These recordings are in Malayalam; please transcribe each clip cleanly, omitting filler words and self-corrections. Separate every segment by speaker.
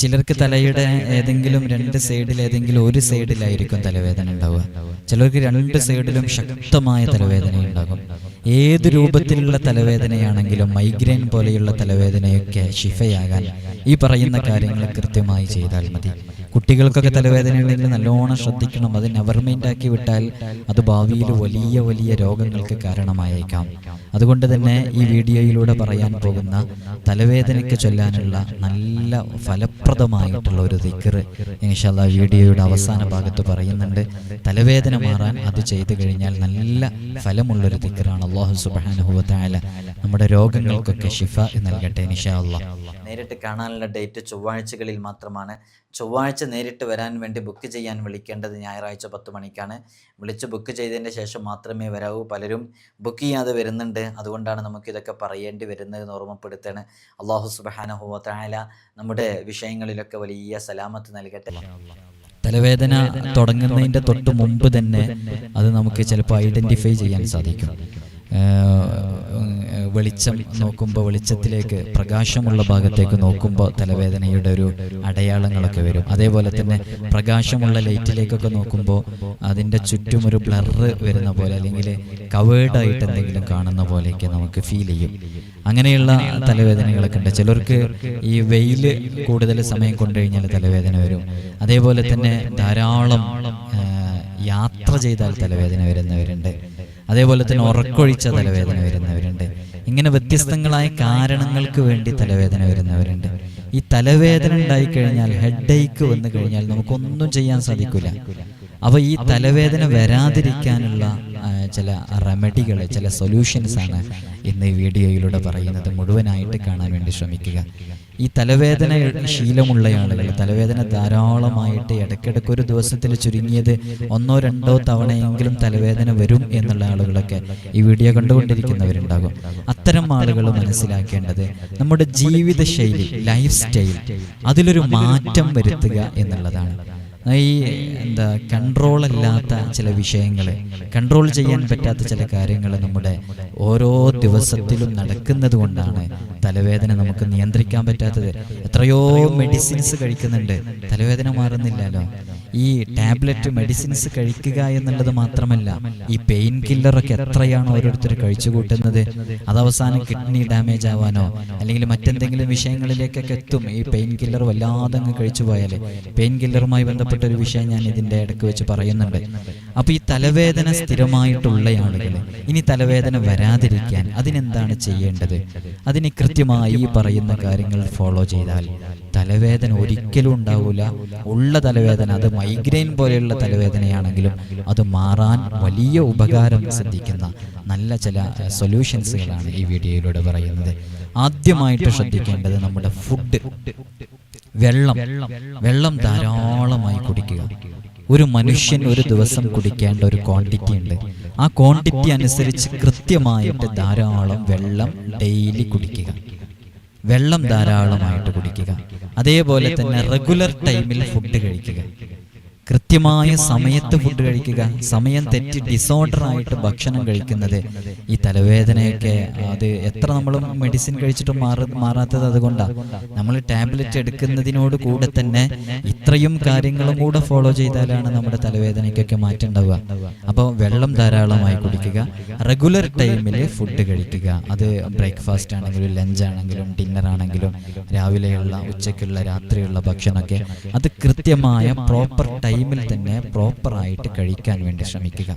Speaker 1: ചിലർക്ക് തലയുടെ ഏതെങ്കിലും രണ്ട് സൈഡിൽ ഏതെങ്കിലും ഒരു സൈഡിലായിരിക്കും തലവേദന ഉണ്ടാവുക. ചിലർക്ക് രണ്ട് സൈഡിലും ശക്തമായ തലവേദന ഉണ്ടാകും. ഏത് രൂപത്തിലുള്ള തലവേദനയാണെങ്കിലും മൈഗ്രെയിൻ പോലെയുള്ള തലവേദനയൊക്കെ ശിഫയാകാൻ ഈ പറയുന്ന കാര്യങ്ങൾ കൃത്യമായി ചെയ്താൽ മതി. കുട്ടികൾക്കൊക്കെ തലവേദന ഉണ്ടെങ്കിൽ നല്ലോണം ശ്രദ്ധിക്കണം. അത് നെവർ മൈൻഡാക്കി വിട്ടാൽ അത് ഭാവിയിൽ വലിയ വലിയ രോഗങ്ങൾക്ക് കാരണമായേക്കാം. അതുകൊണ്ട് തന്നെ ഈ വീഡിയോയിലൂടെ പറയാൻ പോകുന്ന തലവേദനയ്ക്ക് ചൊല്ലാനുള്ള നല്ല ഫലപ്രദമായിട്ടുള്ള ഒരു ദിക്ർ ഇൻഷാ അല്ലാഹ് വീഡിയോയുടെ അവസാന ഭാഗത്ത് പറയുന്നുണ്ട്. തലവേദന മാറാൻ അത് ചെയ്തു കഴിഞ്ഞാൽ നല്ല ഫലമുള്ളൊരു ദിക്റാണ്. അല്ലാഹു സുബ്ഹാനഹു വ തആല നമ്മുടെ രോഗങ്ങൾക്കൊക്കെ ശിഫ നൽകട്ടെ ഇൻഷാ അല്ലാഹ്. നേരിട്ട് കാണാനുള്ള ഡേറ്റ് ചൊവ്വാഴ്ചകളിൽ മാത്രമാണ്. ചൊവ്വാഴ്ച നേരിട്ട് വരാൻ വേണ്ടി ബുക്ക് ചെയ്യാൻ വിളിക്കേണ്ടത് ഞായറാഴ്ച 10 മണിക്കാണ്. വിളിച്ച് ബുക്ക് ചെയ്തതിന് ശേഷം മാത്രമേ വരാവൂ. പലരും ബുക്ക് ചെയ്യാതെ വരുന്നുണ്ട്. അതുകൊണ്ടാണ് നമുക്കിതൊക്കെ പറയേണ്ടി വരുന്നതെന്ന് ഓർമ്മപ്പെടുത്താണ്. അല്ലാഹു സുബ്ഹാനഹു വ തആല നമ്മുടെ വിഷയങ്ങളിലൊക്കെ വലിയ സലാമത്ത് നൽകട്ടെ. തലവേദന തുടങ്ങുന്നതിൻ്റെ തൊട്ട് മുമ്പ് തന്നെ അത് നമുക്ക് ചിലപ്പോൾ ഐഡൻറ്റിഫൈ ചെയ്യാൻ സാധിക്കും. വെളിച്ചം നോക്കുമ്പോൾ, വെളിച്ചത്തിലേക്ക് പ്രകാശമുള്ള ഭാഗത്തേക്ക് നോക്കുമ്പോൾ തലവേദനയുടെ ഒരു അടയാളങ്ങളൊക്കെ വരും. അതേപോലെ തന്നെ പ്രകാശമുള്ള ലൈറ്റിലേക്കൊക്കെ നോക്കുമ്പോൾ അതിൻ്റെ ചുറ്റും ഒരു ബ്ലറ് വരുന്ന പോലെ, അല്ലെങ്കിൽ കവേർഡായിട്ട് എന്തെങ്കിലും കാണുന്ന പോലെയൊക്കെ നമുക്ക് ഫീൽ ചെയ്യും. അങ്ങനെയുള്ള തലവേദനകളൊക്കെ ഉണ്ട്. ചിലർക്ക് ഈ വെയിൽ കൂടുതൽ സമയം കൊണ്ടുകഴിഞ്ഞാൽ തലവേദന വരും. അതേപോലെ തന്നെ ധാരാളം യാത്ര ചെയ്താൽ തലവേദന വരുന്നവരുണ്ട്. അതേപോലെ തന്നെ ഉറക്കൊഴിച്ച തലവേദന വരുന്നവരുണ്ട്. ഇങ്ങനെ വ്യത്യസ്തങ്ങളായ കാരണങ്ങൾക്ക് വേണ്ടി തലവേദന വരുന്നവരുണ്ട്. ഈ തലവേദന ഉണ്ടായിക്കഴിഞ്ഞാൽ, ഹെഡ് ഏക്ക് വന്നു കഴിഞ്ഞാൽ നമുക്കൊന്നും ചെയ്യാൻ സാധിക്കില്ല. അപ്പോൾ ഈ തലവേദന വരാതിരിക്കാനുള്ള ചില റെമഡികൾ, ചില സൊല്യൂഷൻസാണ് ഇന്ന് ഈ വീഡിയോയിലൂടെ പറയുന്നത്. മുഴുവനായിട്ട് കാണാൻ വേണ്ടി ശ്രമിക്കുക. ഈ തലവേദന ശീലമുള്ള ആളുകൾ, തലവേദന ധാരാളമായിട്ട് ഇടയ്ക്കിടയ്ക്ക് ഒരു ദിവസത്തിൽ ചുരുങ്ങിയത് 1-2 തവണയെങ്കിലും തലവേദന വരും എന്നുള്ള ആളുകളൊക്കെ ഈ വീഡിയോ കണ്ടുകൊണ്ടിരിക്കുന്നവരുണ്ടാകും. അത്തരം ആളുകൾ മനസ്സിലാക്കേണ്ടത് നമ്മുടെ ജീവിതശൈലി, ലൈഫ് സ്റ്റൈൽ, അതിലൊരു മാറ്റം വരുത്തുക എന്നുള്ളതാണ്. ഈ കൺട്രോൾ അല്ലാത്ത ചില വിഷയങ്ങൾ, കൺട്രോൾ ചെയ്യാൻ പറ്റാത്ത ചില കാര്യങ്ങൾ നമ്മുടെ ഓരോ ദിവസത്തിലും നടക്കുന്നത് കൊണ്ടാണ് തലവേദന നമുക്ക് നിയന്ത്രിക്കാൻ പറ്റാത്തത്. എത്രയോ മെഡിസിൻസ് കഴിക്കുന്നുണ്ട്, തലവേദന മാറുന്നില്ലല്ലോ. ഈ ടാബ്ലറ്റ് മെഡിസിൻസ് കഴിക്കുക എന്നുള്ളത് മാത്രമല്ല, ഈ പെയിൻ കില്ലറൊക്കെ എത്രയാണ് ഓരോരുത്തർ കഴിച്ചു കൂട്ടുന്നത്. അതവസാനം കിഡ്നി ഡാമേജ് ആവാനോ അല്ലെങ്കിൽ മറ്റെന്തെങ്കിലും വിഷയങ്ങളിലേക്കൊക്കെ എത്തും. ഈ പെയിൻ കില്ലർ വല്ലാതെ അങ്ങ് കഴിച്ചു പോയാൽ, പെയിൻ കില്ലറുമായി ബന്ധപ്പെട്ടൊരു വിഷയം ഞാൻ ഇതിൻ്റെ ഇടയ്ക്ക് വെച്ച് പറയുന്നുണ്ട്. അപ്പോൾ ഈ തലവേദന സ്ഥിരമായിട്ടുള്ള ആളുകൾ ഇനി തലവേദന വരാതിരിക്കാൻ അതിനെന്താണ് ചെയ്യേണ്ടത്? അതിന് കൃത്യമായി ഈ പറയുന്ന കാര്യങ്ങൾ ഫോളോ ചെയ്താൽ തലവേദന ഒരിക്കലും ഉണ്ടാവില്ല. ഉള്ള തലവേദന, അത് മൈഗ്രെയിൻ പോലെയുള്ള തലവേദനയാണെങ്കിലും അത് മാറാൻ വലിയ ഉപകാരം സിദ്ധിക്കുന്ന നല്ല ചില സൊല്യൂഷൻസുകളാണ് ഈ വീഡിയോയിലൂടെ പറയുന്നത്. ആദ്യമായിട്ട് ശ്രദ്ധിക്കേണ്ടത് നമ്മുടെ ഫുഡ്, വെള്ളം ധാരാളമായി കുടിക്കുക. ഒരു മനുഷ്യൻ ഒരു ദിവസം കുടിക്കേണ്ട ഒരു ക്വാണ്ടിറ്റി ഉണ്ട്. ആ ക്വാണ്ടിറ്റി അനുസരിച്ച് കൃത്യമായിട്ട് ധാരാളം വെള്ളം ഡെയിലി കുടിക്കുക. വെള്ളം ധാരാളമായിട്ട് കുടിക്കുക. അതേപോലെ തന്നെ റെഗുലർ ടൈമിൽ ഫുഡ് കഴിക്കുക. കൃത്യമായ സമയത്ത് ഫുഡ് കഴിക്കുക. സമയം തെറ്റി ഡിസോർഡർ ആയിട്ട് ഭക്ഷണം കഴിക്കുന്നത് ഈ തലവേദനയൊക്കെ, അത് എത്ര നമ്മൾ മെഡിസിൻ കഴിച്ചിട്ടും മാറാത്തത് അതുകൊണ്ടാണ്. നമ്മൾ ടാബ്ലറ്റ് എടുക്കുന്നതിനോട് കൂടെ തന്നെ ഇത്രയും കാര്യങ്ങളും കൂടെ ഫോളോ ചെയ്താലാണ് നമ്മുടെ തലവേദനയ്ക്കൊക്കെ മാറ്റം ഉണ്ടാവുക. അപ്പോൾ വെള്ളം ധാരാളമായി കുടിക്കുക. റെഗുലർ ടൈമിൽ ഫുഡ് കഴിക്കുക. അത് ബ്രേക്ക്ഫാസ്റ്റ് ആണെങ്കിലും ലഞ്ച് ആണെങ്കിലും ഡിന്നർ ആണെങ്കിലും രാവിലെയുള്ള, ഉച്ചയ്ക്കുള്ള, രാത്രിയുള്ള ഭക്ഷണമൊക്കെ അത് കൃത്യമായ പ്രോപ്പർ ടൈമിൽ തന്നെ പ്രോപ്പറായിട്ട് കഴിക്കാൻ വേണ്ടി ശ്രമിക്കുക.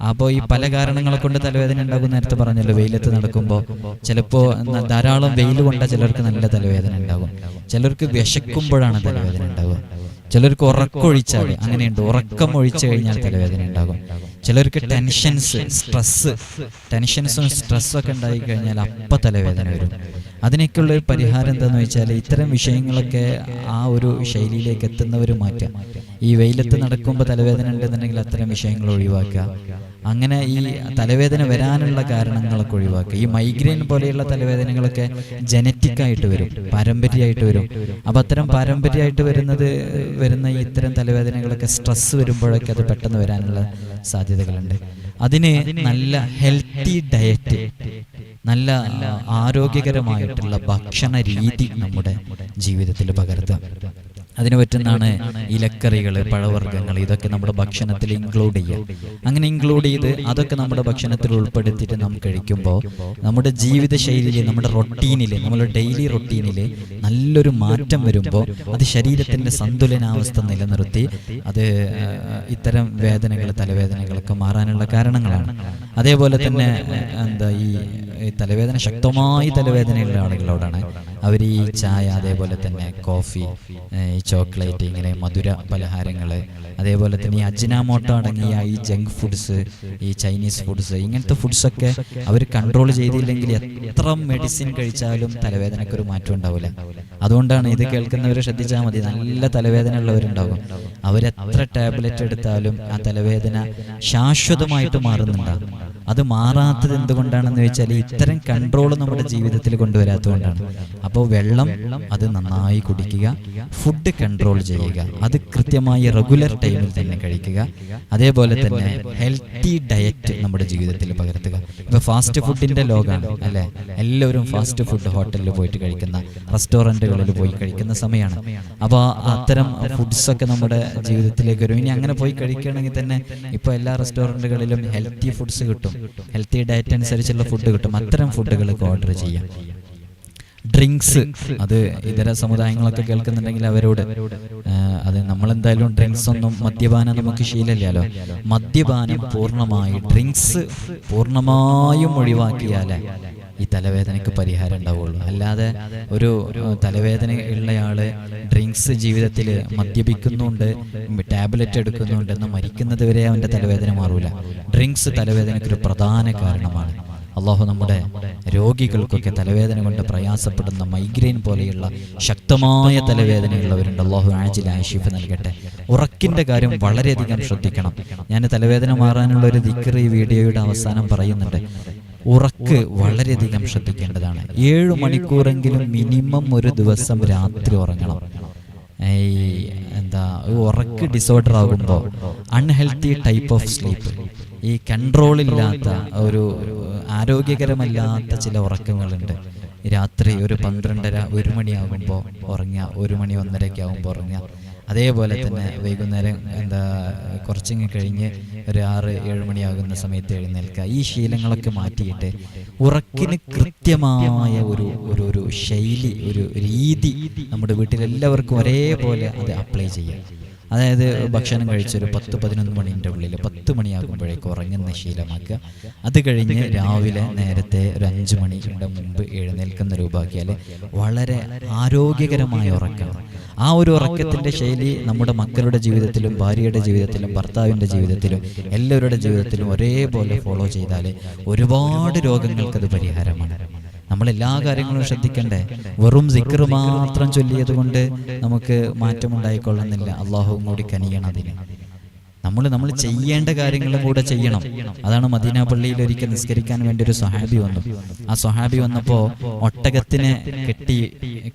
Speaker 1: അപ്പോൾ ഈ പല കാരണങ്ങളെ കൊണ്ട് തലവേദന ഉണ്ടാകും. നേരത്തെ പറഞ്ഞല്ലോ, വെയിലത്ത് നടക്കുമ്പോൾ ചിലപ്പോൾ ധാരാളം വെയിൽ കൊണ്ട ചിലർക്ക് നല്ല തലവേദന ഉണ്ടാകും. ചിലർക്ക് വിശക്കുമ്പോഴാണ് തലവേദന ഉണ്ടാവുക. ചിലർക്ക് ഉറക്കമൊഴിച്ചാൽ അങ്ങനെയുണ്ട്, ഉറക്കം ഒഴിച്ചു കഴിഞ്ഞാൽ തലവേദന ഉണ്ടാകും. ചിലർക്ക് ടെൻഷൻസും സ്ട്രെസ്സൊക്കെ ഉണ്ടായി കഴിഞ്ഞാൽ അപ്പം തലവേദന വരും. അതിനൊക്കെയുള്ള ഒരു പരിഹാരം എന്താണെന്ന് വെച്ചാൽ ഇത്തരം വിഷയങ്ങളൊക്കെ ആ ഒരു ശൈലിയിലേക്ക് എത്തുന്നവർ മാറ്റുക. ഈ വെയിലത്ത് നടക്കുമ്പോൾ തലവേദന ഉണ്ടെന്നുണ്ടെങ്കിൽ അത്തരം വിഷയങ്ങൾ ഒഴിവാക്കുക. അങ്ങനെ ഈ തലവേദന വരാനുള്ള കാരണങ്ങളൊക്കെ ഒഴിവാക്കുക. ഈ മൈഗ്രെയിൻ പോലെയുള്ള തലവേദനകളൊക്കെ ജനറ്റിക്കായിട്ട് വരും, പാരമ്പര്യമായിട്ട് വരും. അപ്പം അത്തരം പാരമ്പര്യമായിട്ട് വരുന്ന ഇത്തരം തലവേദനകളൊക്കെ സ്ട്രെസ് വരുമ്പോഴൊക്കെ അത് പെട്ടെന്ന് വരാനുള്ള സാധ്യതകളുണ്ട്. അതിന് നല്ല ഹെൽത്തി ഡയറ്റ്, നല്ല ആരോഗ്യകരമായിട്ടുള്ള ഭക്ഷണ രീതി നമ്മുടെ ജീവിതത്തിൽ പകർത്തുക. അതിന് പറ്റുന്നതാണ് ഇലക്കറികൾ, പഴവർഗ്ഗങ്ങൾ, ഇതൊക്കെ നമ്മുടെ ഭക്ഷണത്തിൽ ഇൻക്ലൂഡ് ചെയ്യുക. അങ്ങനെ ഇൻക്ലൂഡ് ചെയ്ത് അതൊക്കെ നമ്മുടെ ഭക്ഷണത്തിൽ ഉൾപ്പെടുത്തിയിട്ട് നാം കഴിക്കുമ്പോൾ നമ്മുടെ ജീവിതശൈലിയിൽ, നമ്മുടെ റൊട്ടീനിൽ, നമ്മുടെ ഡെയിലി റൊട്ടീനിൽ നല്ലൊരു മാറ്റം വരുമ്പോൾ അത് ശരീരത്തിൻ്റെ സന്തുലനാവസ്ഥ നിലനിർത്തി അത് ഇത്തരം വേദനകൾ, തലവേദനകളൊക്കെ മാറാനുള്ള കാരണങ്ങളാണ്. അതേപോലെ തന്നെ ഈ തലവേദന, ശക്തമായി തലവേദനയുള്ള ആളുകളോടാണ് അവർ ഈ ചായ, അതേപോലെ തന്നെ കോഫി, ഈ ചോക്ലേറ്റ്, ഇങ്ങനെ മധുര പലഹാരങ്ങൾ, അതേപോലെ തന്നെ ഈ അജിനാമോട്ടോ അടങ്ങിയ ഈ ജങ്ക് ഫുഡ്സ്, ഈ ചൈനീസ് ഫുഡ്സ്, ഇങ്ങനത്തെ ഫുഡ്സൊക്കെ അവർ കൺട്രോൾ ചെയ്തില്ലെങ്കിൽ എത്ര മെഡിസിൻ കഴിച്ചാലും തലവേദനക്കൊരു മാറ്റം ഉണ്ടാവില്ല. അതുകൊണ്ടാണ് ഇത് കേൾക്കുന്നവർ ശ്രദ്ധിച്ചാൽ മതി, നല്ല തലവേദന ഉള്ളവരുണ്ടാകും, അവരെത്ര ടാബ്ലറ്റ് എടുത്താലും ആ തലവേദന ശാശ്വതമായിട്ട് മാറുന്നുണ്ടാകും. അത് മാറാത്തത് എന്തുകൊണ്ടാണെന്ന് ചോദിച്ചാൽ ഇത്തരം കൺട്രോൾ നമ്മുടെ ജീവിതത്തിൽ കൊണ്ടുവരാത്തതുകൊണ്ടാണ്. അപ്പോൾ വെള്ളം അത് നന്നായി കുടിക്കുക, ഫുഡ് കൺട്രോൾ ചെയ്യുക, അത് കൃത്യമായി റെഗുലർ ടൈമിൽ തന്നെ കഴിക്കുക. അതേപോലെ തന്നെ ഹെൽത്തി ഡയറ്റ് നമ്മുടെ ജീവിതത്തിൽ പകർത്തുക. ഇപ്പോൾ ഫാസ്റ്റ് ഫുഡിൻ്റെ ലോകമാണ് അല്ലേ, എല്ലാവരും ഫാസ്റ്റ് ഫുഡ് ഹോട്ടലിൽ പോയിട്ട് കഴിക്കുന്ന, റെസ്റ്റോറൻറ്റുകളിൽ പോയി കഴിക്കുന്ന സമയമാണ്. അപ്പോൾ അത്തരം ഫുഡ്സൊക്കെ നമ്മുടെ ജീവിതത്തിലേക്ക് വരും. ഇനി അങ്ങനെ പോയി കഴിക്കുകയാണെങ്കിൽ തന്നെ ഇപ്പോൾ എല്ലാ റെസ്റ്റോറൻറ്റുകളിലും ഹെൽത്തി ഫുഡ്സ് കിട്ടും, ഹെൽത്തി ഡയറ്റ് അനുസരിച്ചുള്ള ഫുഡ് കിട്ടും. അത്തരം ഫുഡുകളൊക്കെ ഓർഡർ ചെയ്യാം. ഡ്രിങ്ക്സ്, അത് ഇതര സമുദായങ്ങളൊക്കെ കേൾക്കുന്നുണ്ടെങ്കിൽ അവരോട്, അത് നമ്മളെന്തായാലും ഡ്രിങ്ക്സ് ഒന്നും, മദ്യപാനം നമുക്ക് ശീലമില്ലല്ലോ. മദ്യപാനം പൂർണ്ണമായി, ഡ്രിങ്ക്സ് പൂർണ്ണമായും ഒഴിവാക്കിയാലേ ഈ തലവേദനയ്ക്ക് പരിഹാരം ഉണ്ടാവുള്ളൂ. അല്ലാതെ ഒരു തലവേദന ഉള്ളയാള് ഡ്രിങ്ക്സ് ജീവിതത്തിൽ മദ്യപിക്കുന്നുണ്ട്, ടാബ്ലറ്റ് എടുക്കുന്നുണ്ടെന്ന് മരിക്കുന്നത് വരെ അവൻ്റെ തലവേദന മാറൂല. ഡ്രിങ്ക്സ് തലവേദനയ്ക്കൊരു പ്രധാന കാരണമാണ്. അള്ളാഹു നമ്മുടെ രോഗികൾക്കൊക്കെ തലവേദന കൊണ്ട് പ്രയാസപ്പെടുന്ന മൈഗ്രെയിൻ പോലെയുള്ള ശക്തമായ തലവേദനയുള്ളവരുണ്ട്, അള്ളാഹു ആജിലായ ശിഫ നൽകട്ടെ. ഉറക്കിൻ്റെ കാര്യം വളരെയധികം ശ്രദ്ധിക്കണം. ഞാൻ തലവേദന മാറാനുള്ള ഒരു ദിക്ർ ഈ വീഡിയോയുടെ അവസാനം പറയുന്നുണ്ട്. ഉറക്ക് വളരെയധികം ശ്രദ്ധിക്കേണ്ടതാണ്. 7 മണിക്കൂറെങ്കിലും മിനിമം ഒരു ദിവസം രാത്രി ഉറങ്ങണം. ഉറക്ക് ഡിസോർഡർ ആകുമ്പോൾ, അൺഹെൽത്തി ടൈപ്പ് ഓഫ് സ്ലീപ്പ്, ഈ കൺട്രോളില്ലാത്ത, ഒരു ആരോഗ്യകരമല്ലാത്ത ചില ഉറക്കങ്ങളുണ്ട്. രാത്രി ഒരു 12:30, 1 മണിയാകുമ്പോൾ ഉറങ്ങുക, 1 മണി 1:30 ആകുമ്പോൾ ഉറങ്ങുക. അതേപോലെ തന്നെ വൈകുന്നേരം കുറച്ചിങ്ങ് കഴിഞ്ഞ് ഒരു 6-7 മണിയാകുന്ന സമയത്ത് എഴുന്നേൽക്കുക. ഈ ശീലങ്ങളൊക്കെ മാറ്റിയിട്ട് ഉറക്കിന് കൃത്യമായ ഒരു ശൈലി, ഒരു രീതി നമ്മുടെ വീട്ടിലെല്ലാവർക്കും ഒരേപോലെ അത് അപ്ലൈ ചെയ്യാം. അതായത് ഭക്ഷണം കഴിച്ചൊരു 10-11 മണിൻ്റെ ഉള്ളിൽ 10 മണിയാകുമ്പോഴേക്കും ഉറങ്ങുന്ന ശീലമാക്കുക. അത് കഴിഞ്ഞ് രാവിലെ നേരത്തെ ഒരു 5 മണിയുടെ മുമ്പ് എഴുന്നേൽക്കുന്ന രൂപമാക്കിയാൽ വളരെ ആരോഗ്യകരമായ ഉറക്കമാണ്. ആ ഒരു ഉറക്കത്തിൻ്റെ ശൈലി നമ്മുടെ മക്കളുടെ ജീവിതത്തിലും, ഭാര്യയുടെ ജീവിതത്തിലും, ഭർത്താവിൻ്റെ ജീവിതത്തിലും, എല്ലാവരുടെ ജീവിതത്തിലും ഒരേപോലെ ഫോളോ ചെയ്താൽ ഒരുപാട് രോഗങ്ങൾക്കത് പരിഹാരമാണ്. നമ്മളെല്ലാ കാര്യങ്ങളും ശ്രദ്ധിക്കണ്ടേ. വെറും സിക്ർ മാത്രം ചൊല്ലിയത് കൊണ്ട് നമുക്ക് മാറ്റമുണ്ടായിക്കൊള്ളുന്നില്ല. അള്ളാഹുവും കൂടി കനിയണം അതിന്. നമ്മൾ ചെയ്യേണ്ട കാര്യങ്ങളും കൂടെ ചെയ്യണം. അതാണ് മദീന പള്ളിയിൽ ഒരിക്കൽ നിസ്കരിക്കാൻ വേണ്ടി ഒരു സ്വഹാബി വന്നു. ആ സ്വഹാബി വന്നപ്പോൾ ഒട്ടകത്തിനെ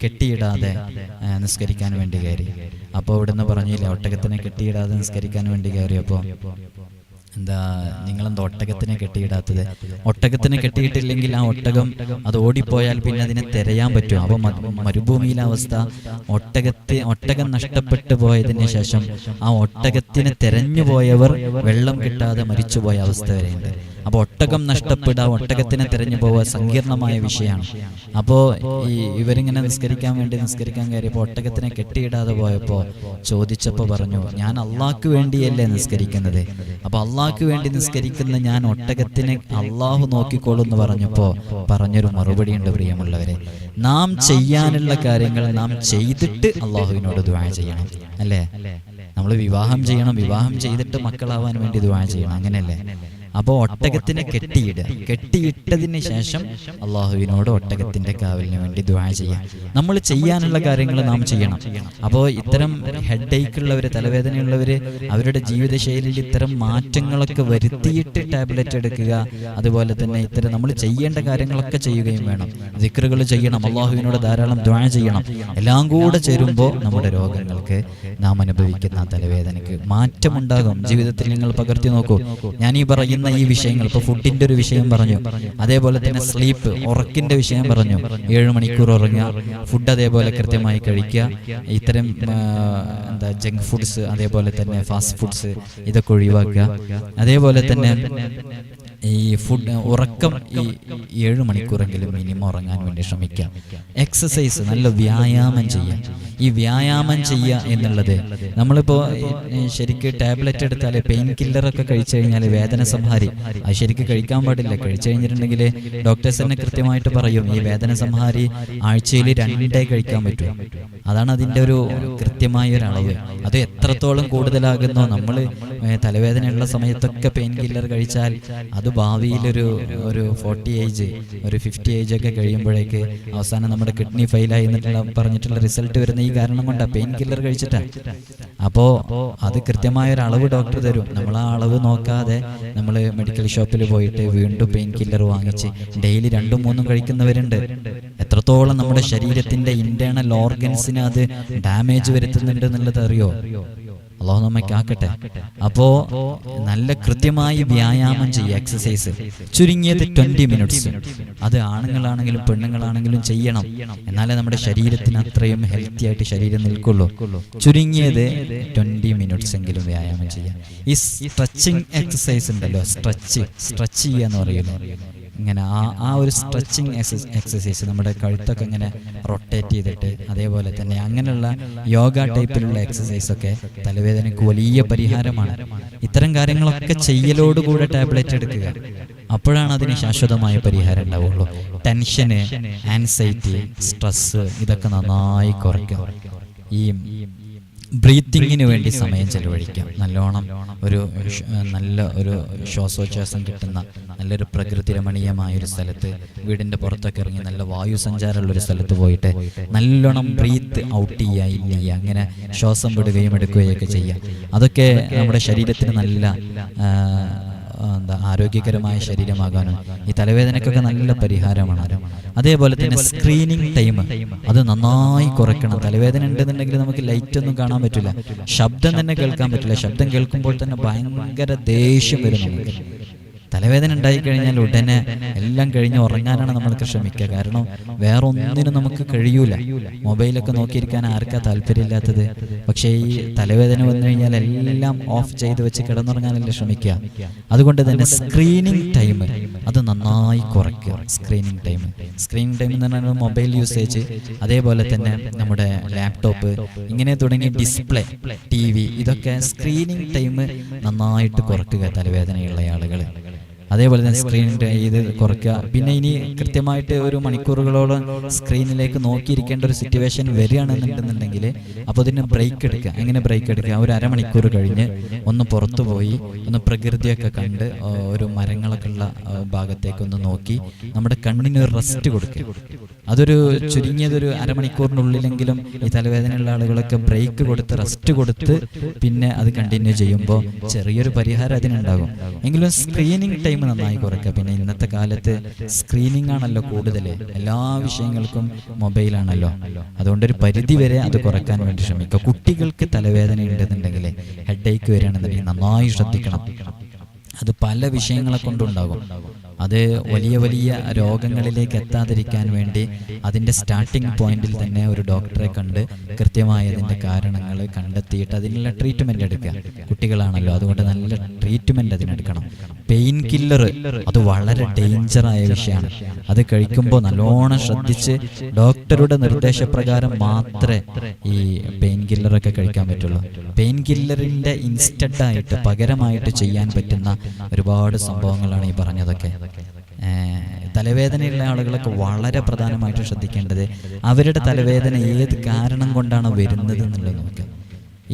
Speaker 1: കെട്ടിയിടാതെ നിസ്കരിക്കാൻ വേണ്ടി കയറി. അപ്പോൾ ഇവിടുന്ന് പറഞ്ഞില്ല, ഒട്ടകത്തിനെ കെട്ടിയിടാതെ നിസ്കരിക്കാൻ വേണ്ടി കയറിയപ്പോൾ നിങ്ങളെന്താ ഒട്ടകത്തിനെ കെട്ടിയിടാത്തത്? ഒട്ടകത്തിനെ കെട്ടിയിട്ടില്ലെങ്കിൽ ആ ഒട്ടകം അത് ഓടിപ്പോയാൽ പിന്നെ അതിനെ തിരയാൻ പറ്റും. അപ്പോൾ മരുഭൂമിയിലെ അവസ്ഥ, ഒട്ടകം നഷ്ടപ്പെട്ടു പോയതിന് ശേഷം ആ ഒട്ടകത്തിനെ തെരഞ്ഞു പോയവർ വെള്ളം കിട്ടാതെ മരിച്ചുപോയ അവസ്ഥ വരെയുണ്ട്. അപ്പോൾ ഒട്ടകം നഷ്ടപ്പെടുക, ഒട്ടകത്തിനെ തിരഞ്ഞു പോവുക സങ്കീർണമായ വിഷയമാണ്. അപ്പോൾ ഇവരിങ്ങനെ നിസ്കരിക്കാൻ കയറിയപ്പോൾ ഒട്ടകത്തിനെ കെട്ടിയിടാതെ പോയപ്പോൾ ചോദിച്ചപ്പോൾ പറഞ്ഞു, ഞാൻ അള്ളാഹ്ക്ക് വേണ്ടിയല്ലേ നിസ്കരിക്കുന്നത്. അപ്പോൾ അള്ളാഹ്ക്ക് വേണ്ടി നിസ്കരിക്കുന്ന ഞാൻ ഒട്ടകത്തിനെ അള്ളാഹു നോക്കിക്കോളൂ എന്ന് പറഞ്ഞപ്പോൾ പറഞ്ഞൊരു മറുപടി ഉണ്ട് പ്രിയമുള്ളവരെ. നാം ചെയ്യാനുള്ള കാര്യങ്ങൾ നാം ചെയ്തിട്ട് അള്ളാഹുവിനോട് ദുആ ചെയ്യണം, അല്ലേ? നമ്മൾ വിവാഹം ചെയ്യണം, വിവാഹം ചെയ്തിട്ട് മക്കളാവാൻ വേണ്ടി ദുആ ചെയ്യണം, അങ്ങനെയല്ലേ? അപ്പോൾ ഒട്ടകത്തിനെ കെട്ടിയിട്ടതിന് ശേഷം അള്ളാഹുവിനോട് ഒട്ടകത്തിന്റെ കാവലിന് വേണ്ടി ദുആ ചെയ്യാം. നമ്മൾ ചെയ്യാനുള്ള കാര്യങ്ങൾ നാം ചെയ്യണം. അപ്പോൾ ഇത്തരം ഹെഡേക്കുള്ളവർ, തലവേദനയുള്ളവർ അവരുടെ ജീവിതശൈലിയിൽ ഇത്തരം മാറ്റങ്ങളൊക്കെ വരുത്തിയിട്ട് ടാബ്ലറ്റ് എടുക്കുക. അതുപോലെ തന്നെ ഇത്തരം നമ്മൾ ചെയ്യേണ്ട കാര്യങ്ങളൊക്കെ ചെയ്യുകയും വേണം. ദിക്റുകൾ ചെയ്യണം, അള്ളാഹുവിനോട് ധാരാളം ദുആ ചെയ്യണം. എല്ലാം കൂടെ ചേരുമ്പോൾ നമ്മുടെ രോഗങ്ങൾക്ക്, നാം അനുഭവിക്കുന്ന തലവേദനയ്ക്ക് മാറ്റമുണ്ടാകും. ജീവിതത്തിൽ നിങ്ങൾ പകർത്തി നോക്കൂ. ഞാൻ ഈ പറയുന്ന പറയുന്ന ഈ വിഷയങ്ങൾ, ഇപ്പോൾ ഫുഡിൻ്റെ ഒരു വിഷയം പറഞ്ഞു, അതേപോലെ തന്നെ സ്ലീപ്പ്, ഉറക്കിൻ്റെ വിഷയം പറഞ്ഞു. 7 മണിക്കൂർ ഉറങ്ങുക, ഫുഡ് അതേപോലെ കൃത്യമായി കഴിക്കുക, ഇത്തരം ജങ്ക് ഫുഡ്സ് അതേപോലെ തന്നെ ഫാസ്റ്റ് ഫുഡ്സ് ഇതൊക്കെ ഒഴിവാക്കുക. അതേപോലെ തന്നെ ഈ ഉറക്കം ഈ 7 മണിക്കൂറെങ്കിലും മിനിമം ഉറങ്ങാൻ വേണ്ടി ശ്രമിക്കുക. എക്സസൈസ്, നല്ല വ്യായാമം ചെയ്യുക. ഈ വ്യായാമം ചെയ്യുക എന്നുള്ളത്, നമ്മളിപ്പോൾ ശരിക്കും ടാബ്ലറ്റ് എടുത്താൽ പെയിൻ കില്ലറൊക്കെ കഴിച്ചു കഴിഞ്ഞാൽ വേദന സംഹാരി അത് ശരിക്കും കഴിക്കാൻ പാടില്ല. കഴിച്ചു കഴിഞ്ഞിട്ടുണ്ടെങ്കിൽ ഡോക്ടേഴ്സ് തന്നെ കൃത്യമായിട്ട് പറയും ഈ വേദന സംഹാരി ആഴ്ചയിൽ 2 കഴിക്കാൻ പറ്റും. അതാണ് അതിൻ്റെ ഒരു കൃത്യമായ ഒരു അളവ്. അത് എത്രത്തോളം കൂടുതലാകുന്നോ, നമ്മൾ തലവേദനയുള്ള സമയത്തൊക്കെ പെയിൻ കില്ലർ കഴിച്ചാൽ അത് ഭാവിയിലൊരു 40 ഏജ്, ഒരു 50 ഏജ് ഒക്കെ കഴിയുമ്പോഴേക്ക് അവസാനം നമ്മുടെ കിഡ്നി ഫെയിലായി എന്നിട്ടുള്ള പറഞ്ഞിട്ടുള്ള റിസൾട്ട് വരുന്ന ഈ കാരണം കൊണ്ടാണ്, പെയിൻ കില്ലർ കഴിച്ചിട്ടാണ്. അപ്പോൾ അത് കൃത്യമായൊരു അളവ് ഡോക്ടർ തരും. നമ്മൾ ആ അളവ് നോക്കാതെ നമ്മൾ മെഡിക്കൽ ഷോപ്പിൽ പോയിട്ട് വീണ്ടും പെയിൻ കില്ലർ വാങ്ങിച്ച് ഡെയിലി 2ഉം 3ഉം കഴിക്കുന്നവരുണ്ട്. എത്രത്തോളം നമ്മുടെ ശരീരത്തിൻ്റെ ഇന്റേണൽ ഓർഗൻസിന് അത് ഡാമേജ് വരുത്തുന്നുണ്ട് എന്നുള്ളത് അറിയോ? അല്ലാഹു നമ്മെ കാക്കട്ടെ. അപ്പോൾ നല്ല കൃത്യമായി വ്യായാമം ചെയ്യുക, എക്സസൈസ്. ചുരുങ്ങിയത് 20 മിനിറ്റ്സ്. അത് ആണുങ്ങളാണെങ്കിലും പെണ്ണുങ്ങളാണെങ്കിലും ചെയ്യണം. എന്നാലേ നമ്മുടെ ശരീരത്തിന് അത്രയും ഹെൽത്തി ആയിട്ട് ശരീരം നിൽക്കുള്ളൂ. ചുരുങ്ങിയത് 20 മിനിറ്റ്സ് എങ്കിലും വ്യായാമം ചെയ്യുക. ഈ സ്ട്രെച്ചിങ് എക്സസൈസ് ഉണ്ടല്ലോ, സ്ട്രെച്ച് ചെയ്യുക എന്ന് പറയുന്നത്, ഇങ്ങനെ ആ ഒരു സ്ട്രെച്ചിങ് എക്സസൈസ്, നമ്മുടെ കഴുത്തൊക്കെ ഇങ്ങനെ റൊട്ടേറ്റ് ചെയ്തിട്ട്, അതേപോലെ തന്നെ അങ്ങനെയുള്ള യോഗ ടൈപ്പിലുള്ള എക്സസൈസൊക്കെ തലവേദനയ്ക്ക് വലിയ പരിഹാരമാണ്. ഇത്തരം കാര്യങ്ങളൊക്കെ ചെയ്യലോടുകൂടെ ടാബ്ലറ്റ് എടുക്കുക. അപ്പോഴാണ് അതിന് ശാശ്വതമായ പരിഹാരം ഉണ്ടാവുള്ളൂ. ടെൻഷന്, ആൻസൈറ്റി, സ്ട്രെസ് ഇതൊക്കെ നന്നായി കുറയ്ക്കുക. ഈ ബ്രീത്തിങ്ങിന് വേണ്ടി സമയം ചെലവഴിക്കാം. നല്ലോണം നല്ല ഒരു ശ്വാസോച്ഛ്വാസം കിട്ടുന്ന നല്ലൊരു പ്രകൃതി രമണീയമായൊരു സ്ഥലത്ത്, വീടിൻ്റെ പുറത്തൊക്കെ ഇറങ്ങി നല്ല വായു സഞ്ചാരമുള്ളൊരു സ്ഥലത്ത് പോയിട്ട് നല്ലോണം ബ്രീത്ത് ഔട്ട് ചെയ്യുക, ഇല്ല ചെയ്യുക, അങ്ങനെ ശ്വാസം വിടുകയും എടുക്കുകയൊക്കെ ചെയ്യുക. അതൊക്കെ നമ്മുടെ ശരീരത്തിന് നല്ല ആരോഗ്യകരമായ ശരീരമാകാനും ഈ തലവേദനക്കൊക്കെ നല്ല പരിഹാരമാണ്. അതേപോലെ തന്നെ സ്ക്രീനിങ് ടൈം അത് നന്നായി കുറയ്ക്കണം. തലവേദന ഉണ്ടെന്നുണ്ടെങ്കിൽ നമുക്ക് ലൈറ്റ് ഒന്നും കാണാൻ പറ്റില്ല, ശബ്ദം തന്നെ കേൾക്കാൻ പറ്റില്ല. ശബ്ദം കേൾക്കുമ്പോൾ തന്നെ ഭയങ്കര ദേഷ്യം വരും നമുക്ക്. തലവേദന ഉണ്ടായിക്കഴിഞ്ഞാൽ ഉടനെ എല്ലാം കഴിഞ്ഞ് ഉറങ്ങാനാണ് നമ്മൾക്ക് ശ്രമിക്കുക. കാരണം വേറെ ഒന്നിനും നമുക്ക് കഴിയൂല. മൊബൈലൊക്കെ നോക്കിയിരിക്കാൻ ആർക്കാ താല്പര്യമില്ലാത്തത്? പക്ഷേ ഈ തലവേദന വന്നു കഴിഞ്ഞാൽ എല്ലാം ഓഫ് ചെയ്ത് വെച്ച് കിടന്നുറങ്ങാനല്ലേ ശ്രമിക്കുക. അതുകൊണ്ട് തന്നെ സ്ക്രീനിങ് ടൈം അത് നന്നായി കുറയ്ക്കുക. സ്ക്രീനിങ് ടൈം എന്ന് പറഞ്ഞാൽ മൊബൈൽ യൂസേജ്, അതേപോലെ തന്നെ നമ്മുടെ ലാപ്ടോപ്പ്, ഇങ്ങനെ തുടങ്ങി ഡിസ്പ്ലേ, TV, ഇതൊക്കെ സ്ക്രീനിങ് ടൈം നന്നായിട്ട് കുറയ്ക്കുക തലവേദനയുള്ള ആളുകൾ. അതേപോലെ തന്നെ സ്ക്രീനിൻ്റെ ഇത് കുറയ്ക്കുക. പിന്നെ ഇനി കൃത്യമായിട്ട് ഒരു മണിക്കൂറുകളോളം സ്ക്രീനിലേക്ക് നോക്കിയിരിക്കേണ്ട ഒരു സിറ്റുവേഷൻ വരികയാണെന്നുണ്ടെന്നുണ്ടെങ്കിൽ അപ്പോൾ ഇതിന് ബ്രേക്ക് എടുക്കുക. എങ്ങനെ ബ്രേക്ക് എടുക്കുക? ഒരു അരമണിക്കൂർ കഴിഞ്ഞ് ഒന്ന് പുറത്തു പോയി ഒന്ന് പ്രകൃതിയൊക്കെ കണ്ട് ഒരു മരങ്ങളൊക്കെ ഉള്ള ഭാഗത്തേക്കൊന്ന് നോക്കി നമ്മുടെ കണ്ണിന് ഒരു റെസ്റ്റ് കൊടുക്കുക. അതൊരു ചുരുങ്ങിയതൊരു അരമണിക്കൂറിനുള്ളിലെങ്കിലും ഈ തലവേദനയുള്ള ആളുകളൊക്കെ ബ്രേക്ക് കൊടുത്ത് റെസ്റ്റ് കൊടുത്ത് പിന്നെ അത് കണ്ടിന്യൂ ചെയ്യുമ്പോൾ ചെറിയൊരു പരിഹാരം അതിനുണ്ടാകും. എങ്കിലും സ്ക്രീനിങ് ടൈം നന്നായി കുറയ്ക്കുക. പിന്നെ ഇന്നത്തെ കാലത്ത് സ്ക്രീനിങ് ആണല്ലോ കൂടുതൽ, എല്ലാ വിഷയങ്ങൾക്കും മൊബൈലാണല്ലോ. അതുകൊണ്ടൊരു പരിധി വരെ അത് കുറയ്ക്കാൻ വേണ്ടി ശ്രമിക്കുക. കുട്ടികൾക്ക് തലവേദന ഉണ്ടെന്നുണ്ടെങ്കിൽ, ഹെഡേക്ക് വരികയാണെന്നുണ്ടെങ്കിൽ നന്നായി ശ്രദ്ധിക്കണം. അത് പല വിഷയങ്ങളെ കൊണ്ടുണ്ടാകും. അത് വലിയ വലിയ രോഗങ്ങളിലേക്ക് എത്താതിരിക്കാൻ വേണ്ടി അതിൻ്റെ സ്റ്റാർട്ടിംഗ് പോയിന്റിൽ തന്നെ ഒരു ഡോക്ടറെ കണ്ട് കൃത്യമായ അതിൻ്റെ കാരണങ്ങൾ കണ്ടെത്തിയിട്ട് അതിനുള്ള ട്രീറ്റ്മെൻറ്റ് എടുക്കുക. കുട്ടികളാണല്ലോ, അതുകൊണ്ട് നല്ല ട്രീറ്റ്മെൻറ്റ് അതിനെടുക്കണം. പെയിൻ കില്ലർ അത് വളരെ ഡേഞ്ചറായ വിഷയമാണ്. അത് കഴിക്കുമ്പോൾ നല്ലോണം ശ്രദ്ധിച്ച് ഡോക്ടറുടെ നിർദ്ദേശപ്രകാരം മാത്രമേ ഈ പെയിൻ കില്ലറൊക്കെ കഴിക്കാൻ പറ്റുള്ളൂ. പെയിൻ കില്ലറിൻ്റെ ഇൻസ്റ്റഡായിട്ട് പകരമായിട്ട് ചെയ്യാൻ പറ്റുന്ന ഒരുപാട് സംഭവങ്ങളാണ് ഈ പറഞ്ഞതൊക്കെ. തലവേദനയുള്ള ആളുകളൊക്കെ വളരെ പ്രധാനമായിട്ട് ശ്രദ്ധിക്കേണ്ടത് അവരുടെ തലവേദന ഏത് കാരണം കൊണ്ടാണ് വരുന്നത് എന്നുള്ളത് നോക്കുക.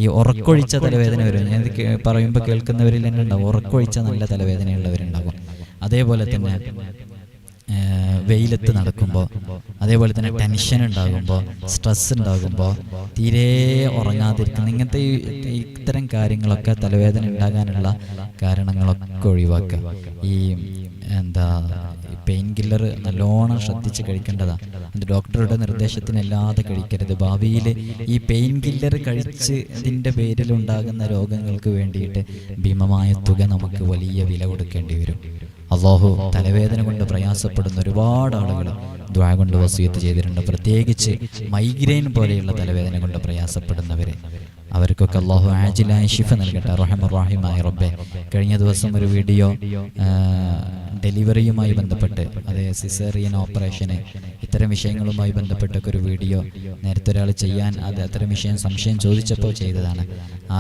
Speaker 1: ഈ ഉറക്കൊഴിച്ച തലവേദന വരും. ഞാൻ ഇത് പറയുമ്പോൾ കേൾക്കുന്നവരിൽ തന്നെ ഉണ്ടാവും ഉറക്കൊഴിച്ച നല്ല തലവേദനയുള്ളവരുണ്ടാകും. അതേപോലെ തന്നെ വെയിലത്ത് നടക്കുമ്പോൾ, അതേപോലെ തന്നെ ടെൻഷൻ ഉണ്ടാകുമ്പോൾ, സ്ട്രെസ് ഉണ്ടാകുമ്പോൾ, തീരെ ഉറങ്ങാതിരിക്കുന്ന ഇങ്ങനത്തെ ഇത്തരം കാര്യങ്ങളൊക്കെ തലവേദന ഉണ്ടാകാനുള്ള കാരണങ്ങളൊക്കെ ഒഴിവാക്കുക. ഈ പെയിൻ കില്ലർ നല്ലോണം ശ്രദ്ധിച്ച് കഴിക്കേണ്ടതാണ്. അത് ഡോക്ടറുടെ നിർദ്ദേശത്തിനല്ലാതെ കഴിക്കരുത്. ഭാവിയിൽ ഈ പെയിൻ കില്ലർ കഴിച്ച് ഇതിൻ്റെ പേരിലുണ്ടാകുന്ന രോഗങ്ങൾക്ക് വേണ്ടിയിട്ട് ഭീമമായ തുക നമുക്ക് വലിയ വില കൊടുക്കേണ്ടി വരും. അല്ലാഹു തലവേദന കൊണ്ട് പ്രയാസപ്പെടുന്ന ഒരുപാട് ആളുകൾ ദുആ കൊണ്ട് വസിയത്ത് ചെയ്തിട്ടുണ്ട്. പ്രത്യേകിച്ച് മൈഗ്രെയിൻ പോലെയുള്ള തലവേദന കൊണ്ട് പ്രയാസപ്പെടുന്നവരെ, അവർക്കൊക്കെ അല്ലാഹു ആജിലായ ശിഫ നൽകട്ടെ. റഹ്മാൻ റഹീമായ റബ്ബേ, കഴിഞ്ഞ ദിവസം ഒരു വീഡിയോ ഡെലിവറിയുമായി ബന്ധപ്പെട്ട്, അത് സിസേറിയൻ ഓപ്പറേഷന്, ഇത്തരം വിഷയങ്ങളുമായി ബന്ധപ്പെട്ടൊക്കെ ഒരു വീഡിയോ നേരത്തെ ഒരാൾ ചെയ്യാൻ അത്തരം സംശയം ചോദിച്ചപ്പോൾ ചെയ്തതാണ്. ആ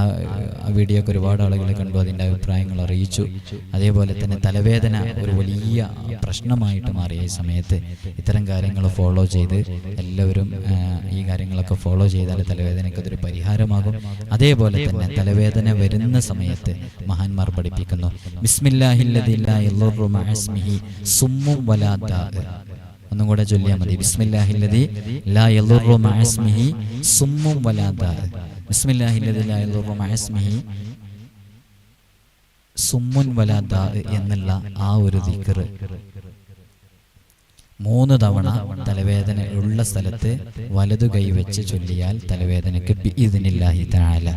Speaker 1: വീഡിയോക്ക് ഒരുപാട് ആളുകൾ കണ്ടു, അതിൻ്റെ അഭിപ്രായങ്ങൾ അറിയിച്ചു. അതേപോലെ തന്നെ തലവേദന ഒരു വലിയ പ്രശ്നമായിട്ട് മാറിയ ഈ സമയത്ത് ഇത്തരം കാര്യങ്ങൾ ഫോളോ ചെയ്ത് എല്ലാവരും ഈ കാര്യങ്ങളൊക്കെ ഫോളോ ചെയ്താൽ തലവേദനയ്ക്ക് അതൊരു പരിഹാരമാകും. അതേപോലെ തന്നെ തലവേദന വരുന്ന സമയത്ത് മഹാന്മാർ പഠിപ്പിക്കുന്നു, ബിസ്മില്ലാഹില്ലദി ലാ യളുറു മഅ ഇസ്മിഹി സുമ്മുൻ വലാ ദാ. ഒന്നും കൂടെ ചൊല്ലിയാൽ മതി, ബിസ്മില്ലാഹില്ലദി ലാ യളുറു മഅ ഇസ്മിഹി സുമ്മുൻ വലാ ദാ. ബിസ്മില്ലാഹില്ലദി ലാ യളുറു മഅ ഇസ്മിഹി സുമ്മുൻ വലാ ദാ എന്നുള്ള ആ ഒരു ദിക്ർ 3 തവണ തലവേദന ഉള്ള സ്ഥലത്ത് വലതു കൈ വെച്ച് ചൊല്ലിയാൽ തലവേദനയ്ക്ക് ബിഇദ്നില്ലാഹി തആല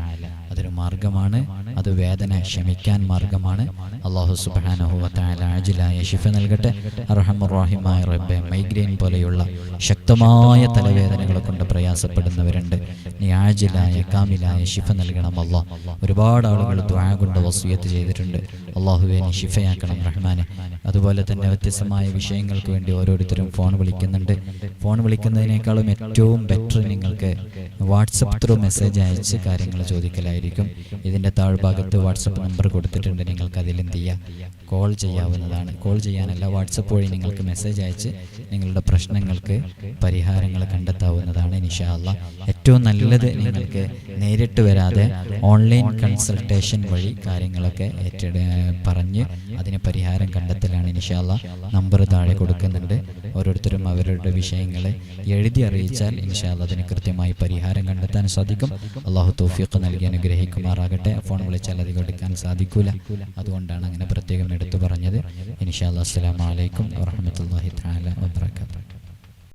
Speaker 1: അതൊരു മാർഗമാണ്. അത് വേദന ശമിക്കാൻ മാർഗമാണ്. അല്ലാഹു സുബ്ഹാനഹു വ തആല ആജിലായ ശിഫ നൽകട്ടെ. അർഹമർ റഹീമായ റബ്ബേ, മൈഗ്രെയിൻ പോലെയുള്ള ശക്തമായ തലവേദനകളെ കൊണ്ട് പ്രയാസപ്പെടുന്നവരുണ്ട്, നീ ആജിലായ കാമിലായ ശിഫ നൽകണം അല്ലാഹ്. ഒരുപാട് ആളുകൾ ദുആ കൊണ്ട് വസിയത്ത് ചെയ്തിട്ടുണ്ട്. അല്ലാഹുവേ, നീ ശിഫയാക്കണം റഹ്മാനെ. അതുപോലെ തന്നെ വ്യത്യസ്തമായ വിഷയങ്ങൾക്ക് വേണ്ടി ഓരോരുത്തരും ഫോൺ വിളിക്കുന്നുണ്ട്. ഫോൺ വിളിക്കുന്നതിനേക്കാളും ഏറ്റവും ബെറ്റർ നിങ്ങൾക്ക് വാട്സപ്പ് ത്രൂ മെസ്സേജ് അയച്ച് കാര്യങ്ങൾ ചോദിക്കലായിരിക്കും. ഇതിൻ്റെ താഴ്ഭാഗത്ത് വാട്സപ്പ് നമ്പർ കൊടുത്തിട്ടുണ്ട്. നിങ്ങൾക്ക് അതിൽ എന്ത് ചെയ്യുക, കോൾ ചെയ്യാവുന്നതാണ്. കോൾ ചെയ്യാനല്ല, വാട്സപ്പ് വഴി നിങ്ങൾക്ക് മെസ്സേജ് അയച്ച് നിങ്ങളുടെ പ്രശ്നങ്ങൾക്ക് പരിഹാരങ്ങൾ കണ്ടെത്താവുന്നതാണ് ഇൻഷാ അല്ലാഹ്. ഏറ്റവും നല്ലത് നിങ്ങൾക്ക് നേരിട്ട് വരാതെ ഓൺലൈൻ കൺസൾട്ടേഷൻ വഴി കാര്യങ്ങളൊക്കെ പറഞ്ഞ് അതിന് പരിഹാരം കണ്ടെത്തലാണ് ഇൻഷാ അല്ലാഹ്. നമ്പർ താഴെ കൊടുക്കുന്നുണ്ട്. ഓരോരുത്തരും അവരുടെ വിഷയങ്ങൾ എഴുതി അറിയിച്ചാൽ ഇൻഷാ അല്ലാഹ് അതിന് കൃത്യമായി പരിഹാരം കണ്ടെത്താൻ സാധിക്കും. അല്ലാഹു തൗഫീഖ് നൽകി അനുഗ്രഹിക്കുമാറാകട്ടെ. ഫോൺ വിളിച്ചാൽ അധികം എടുക്കാൻ സാധിക്കൂല, അതുകൊണ്ടാണ് അങ്ങനെ പ്രത്യേകം എടുത്തു പറഞ്ഞത്. ഇൻഷാ അല്ലാഹ്. അസ്സലാമു അലൈക്കും വറഹ്മത്തുള്ളാഹി തആല വബറകാതുഹു.